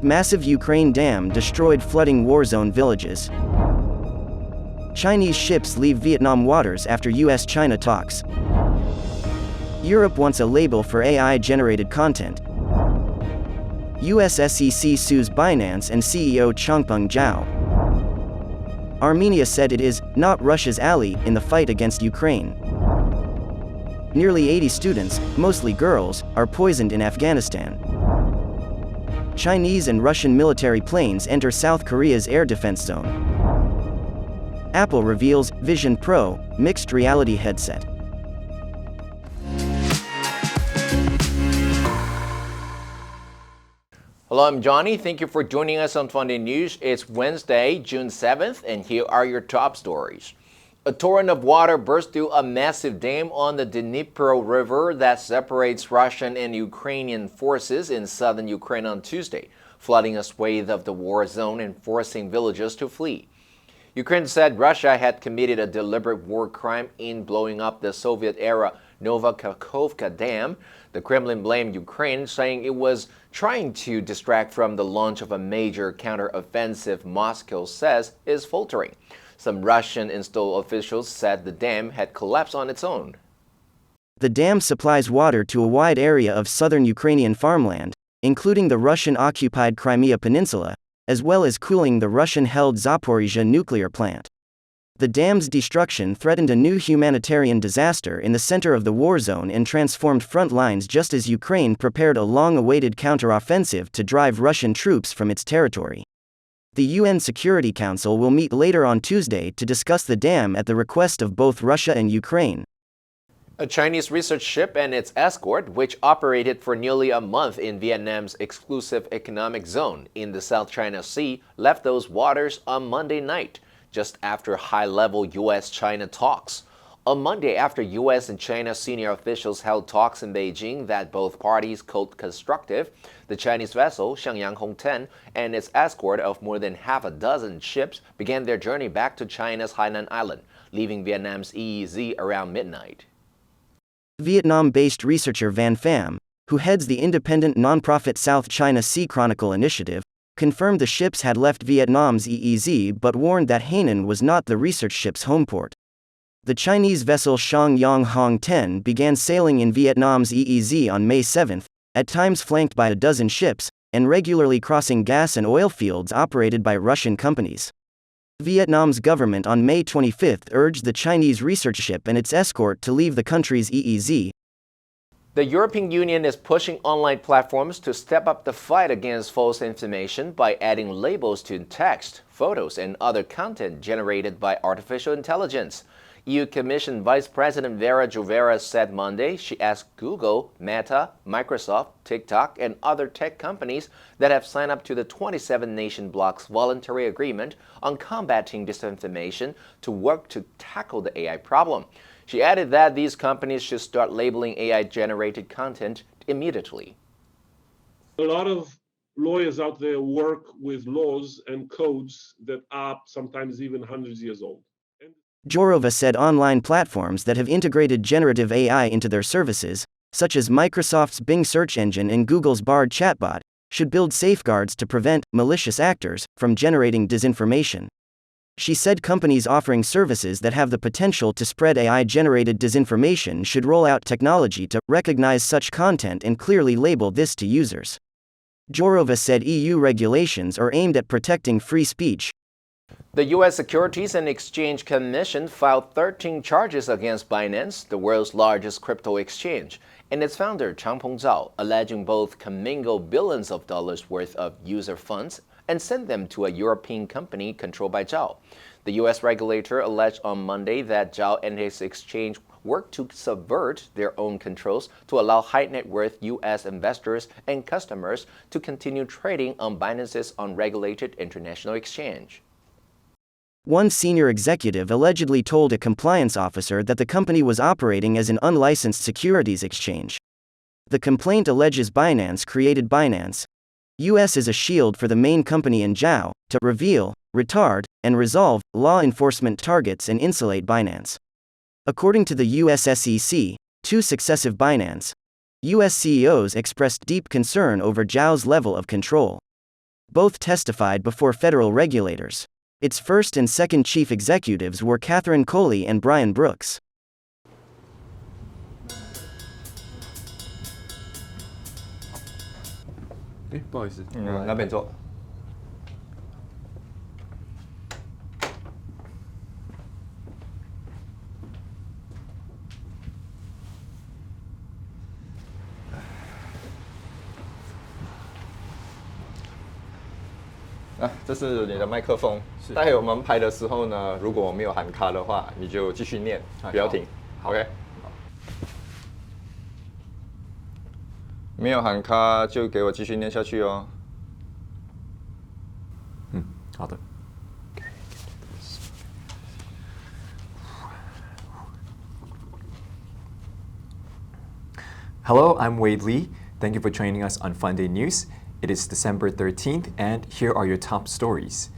Massive Ukraine dam destroyed flooding war-zone villages. Chinese ships leave Vietnam waters after US-China talks. Europe wants a label for AI-generated content. US SEC sues Binance and CEO Changpeng Zhao. Armenia said it is not Russia's ally in the fight against Ukraine. Nearly 80 students, mostly girls, are poisoned in Afghanistan. Chinese and Russian military planes enter South Korea's air defense zone. Apple reveals Vision Pro mixed reality headset. Hello, I'm Johnny. Thank you for joining us on Funday News. It's Wednesday, June 7th, and here are your top stories. A torrent of water burst through a massive dam on the Dnipro River that separates Russian and Ukrainian forces in southern Ukraine on Tuesday, flooding a swathe of the war zone and forcing villagers to flee. Ukraine said Russia had committed a deliberate war crime in blowing up the Soviet-era Novokakhovka Dam. The Kremlin blamed Ukraine, saying it was trying to distract from the launch of a major counteroffensive Moscow says is faltering. Some Russian-installed officials said the dam had collapsed on its own. The dam supplies water to a wide area of southern Ukrainian farmland, including the Russian-occupied Crimea Peninsula, as well as cooling the Russian-held Zaporizhzhia nuclear plant. The dam's destruction threatened a new humanitarian disaster in the center of the war zone and transformed front lines just as Ukraine prepared a long-awaited counteroffensive to drive Russian troops from its territory. The UN Security Council will meet later on Tuesday to discuss the dam at the request of both Russia and Ukraine. A Chinese research ship and its escort, which operated for nearly a month in Vietnam's exclusive economic zone in the South China Sea, left those waters on Monday night, just after high-level U.S.-China talks. On Monday, after U.S. and China senior officials held talks in Beijing that both parties called constructive, the Chinese vessel Xiangyang Hongten and its escort of more than half a dozen ships began their journey back to China's Hainan Island, leaving VietnamsEEZ around midnight. Vietnam-based researcher Van Pham, who heads the independent nonprofit South China Sea Chronicle Initiative, confirmed the ships had left VietnamsEEZ but warned that Hainan was not the research ship's homeport. The Chinese vessel Xiangyang Hongten began sailing in VietnamsEEZ on May 7, at times flanked by a dozen ships, and regularly crossing gas and oil fields operated by Russian companies. Vietnam's government on May 25 urged the Chinese research ship and its escort to leave the country's EEZ. The European Union is pushing online platforms to step up the fight against false information by adding labels to text, photos, and other content generated by artificial intelligence. EU Commission Vice President Vera Jouvera said Monday she asked Google, Meta, Microsoft, TikTok, and other tech companies that have signed up to the 27-nation bloc's voluntary agreement on combating disinformation to work to tackle the AI problem. She added that these companies should start labeling AI-generated content immediately. A lot of lawyers out there work with laws and codes that are sometimes even hundreds of years old. Jourova said online platforms that have integrated generative AI into their services, such as Microsoft's Bing search engine and Google's Bard chatbot, should build safeguards to prevent malicious actors from generating disinformation. She said companies offering services that have the potential to spread AI-generated disinformation should roll out technology to recognize such content and clearly label this to users. Jourova said EU regulations are aimed at protecting free speech. The U.S. Securities and Exchange Commission filed 13 charges against Binance, the world's largest crypto exchange, and its founder Changpeng Zhao, alleging both commingled billions of dollars worth of user funds and sent them to a European company controlled by Zhao. The U.S. regulator alleged on Monday that Zhao and his exchange worked to subvert their own controls to allow high-net-worth U.S. investors and customers to continue trading on Binance's unregulated international exchange. One senior executive allegedly told a compliance officer that the company was operating as an unlicensed securities exchange. The complaint alleges Binance created Binance US as a shield for the main company in Zhao to reveal, retard, and resolve law enforcement targets and insulate Binance. According to the US SEC, two successive Binance US CEOs expressed deep concern over Zhao's level of control. Both testified before federal regulators. Its first and second chief executives were Catherine Coley and Brian Brooks. Ah, 这是你的麦克风。待会我们拍的时候呢，如果我没有喊卡的话，你就继续念，不要停。OK。没有喊卡就给我继续念下去哦。好的。Hello, I'm Wade Lee. Thank you for joining us on Funday News. It is December 13th, and here are your top stories.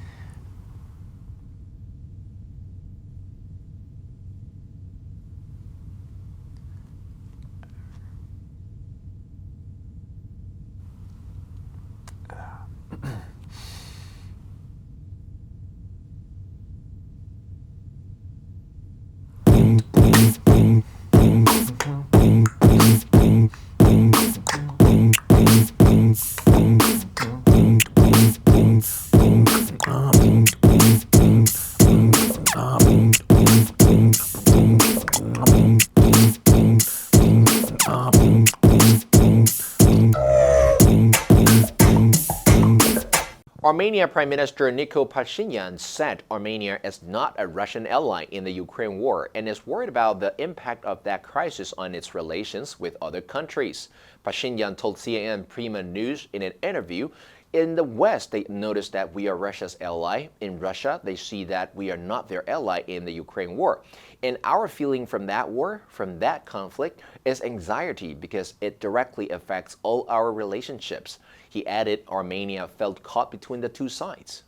Armenia Prime Minister Nikol Pashinyan said Armenia is not a Russian ally in the Ukraine war and is worried about the impact of that crisis on its relations with other countries. Pashinyan told CNN Prima News in an interview, in the West, they notice that we are Russia's ally. In Russia, they see that we are not their ally in the Ukraine war. And our feeling from that war, from that conflict, is anxiety because it directly affects all our relationships. He added Armenia felt caught between the two sides.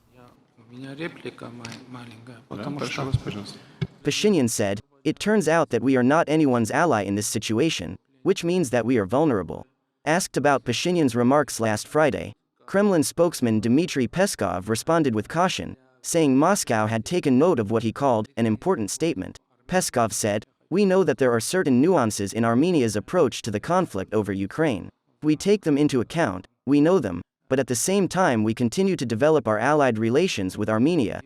Pashinyan said, "It turns out that we are not anyone's ally in this situation, which means that we are vulnerable." Asked about Pashinyan's remarks last Friday, Kremlin spokesman Dmitry Peskov responded with caution, saying Moscow had taken note of what he called an important statement. Peskov said, "We know that there are certain nuances in Armenia's approach to the conflict over Ukraine. We take them into account, we know them, but at the same time we continue to develop our allied relations with Armenia."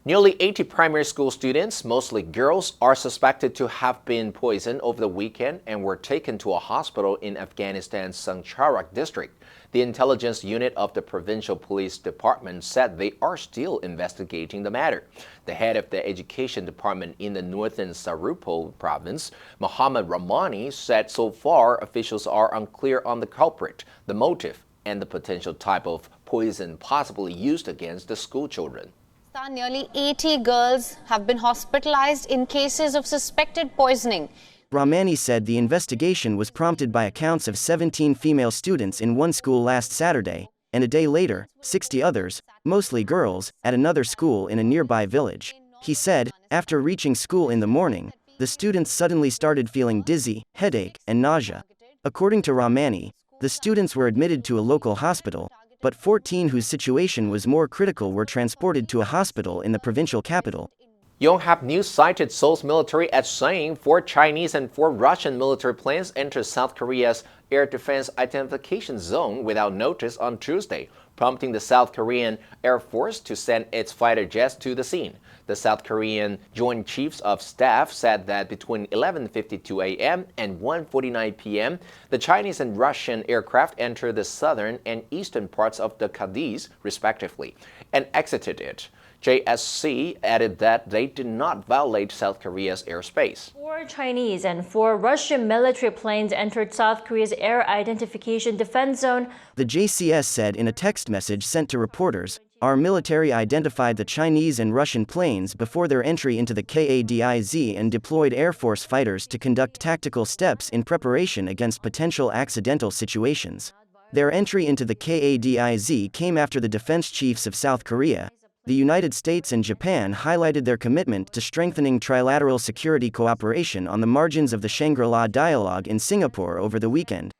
Nearly 80 primary school students, mostly girls, are suspected to have been poisoned over the weekend and were taken to a hospital in Afghanistan's Sancharak district. The intelligence unit of the provincial police department said they are still investigating the matter. The head of the education department in the northern Sarupol province, Mohammad Rahmani, said so far officials are unclear on the culprit, the motive, and the potential type of poison possibly used against the school children. Nearly 80 girls have been hospitalized in cases of suspected poisoning. Rahmani said the investigation was prompted by accounts of 17 female students in one school last Saturday, and a day later, 60 others, mostly girls, at another school in a nearby village. He said, after reaching school in the morning, the students suddenly started feeling dizzy, headache, and nausea. According to Rahmani, the students were admitted to a local hospital, but 14 whose situation was more critical were transported to a hospital in the provincial capital. Yonhap News cited Seoul's military as saying 4 Chinese and 4 Russian military planes entered South Korea's air defense identification zone without notice on Tuesday, prompting the South Korean Air Force to send its fighter jets to the scene. The South Korean Joint Chiefs of Staff said that between 11:52 a.m. and 1:49 p.m., the Chinese and Russian aircraft entered the southern and eastern parts of the Cadiz, respectively, and exited it. JSC added that they did not violate South Korea's airspace. 4 Chinese and 4 Russian military planes entered South Korea's air identification defense zone. The JCS said in a text message sent to reporters, "Our military identified the Chinese and Russian planes before their entry into the KADIZ and deployed Air Force fighters to conduct tactical steps in preparation against potential accidental situations." Their entry into the KADIZ came after the defense chiefs of South Korea, the United States and Japan highlighted their commitment to strengthening trilateral security cooperation on the margins of the Shangri-La dialogue in Singapore over the weekend.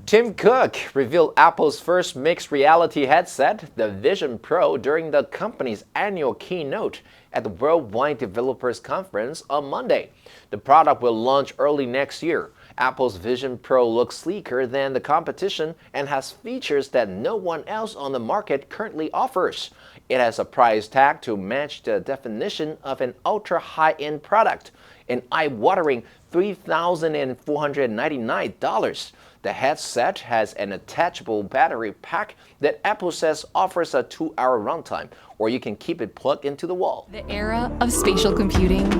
Tim Cook revealed Apple's first mixed reality headset, the Vision Pro, during the company's annual keynote at the Worldwide Developers Conference on Monday. The product will launch early next year. Apple's Vision Pro looks sleeker than the competition and has features that no one else on the market currently offers. It has a price tag to match the definition of an ultra-high-end product, an eye-watering $3,499. The headset has an attachable battery pack that Apple says offers a 2-hour runtime, or you can keep it plugged into the wall. The era of spatial computing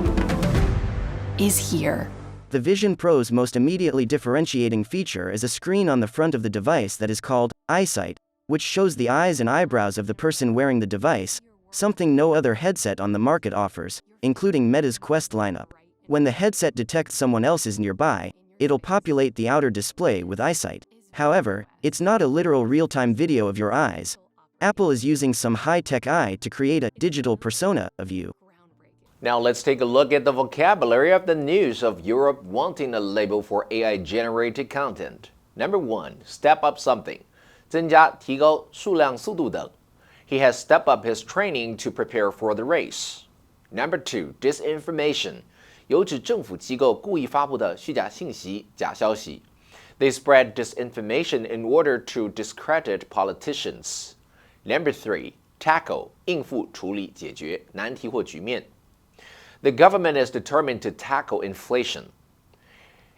is here. The Vision Pro's most immediately differentiating feature is a screen on the front of the device that is called EyeSight, which shows the eyes and eyebrows of the person wearing the device, something no other headset on the market offers, including Meta's Quest lineup. When the headset detects someone else is nearby, it'll populate the outer display with EyeSight. However, it's not a literal real-time video of your eyes. Apple is using some high-tech eye to create a digital persona of you. Now let's take a look at the vocabulary of the news of Europe wanting a label for AI-generated content. Number 1, step up something. 增加、提高数量、速度等. He has stepped up his training to prepare for the race. Number 2, disinformation. 有指政府机构故意发布的虚假信息、假消息。They spread disinformation in order to discredit politicians. Number 3, tackle. 应付、处理、解决难题或局面。The government is determined to tackle inflation.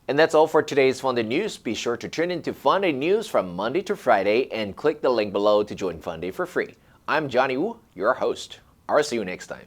And that's all for today's Funday News. Be sure to tune into Funday News from Monday to Friday and click the link below to join Funday for free. I'm Johnny Wu, your host. I'll see you next time.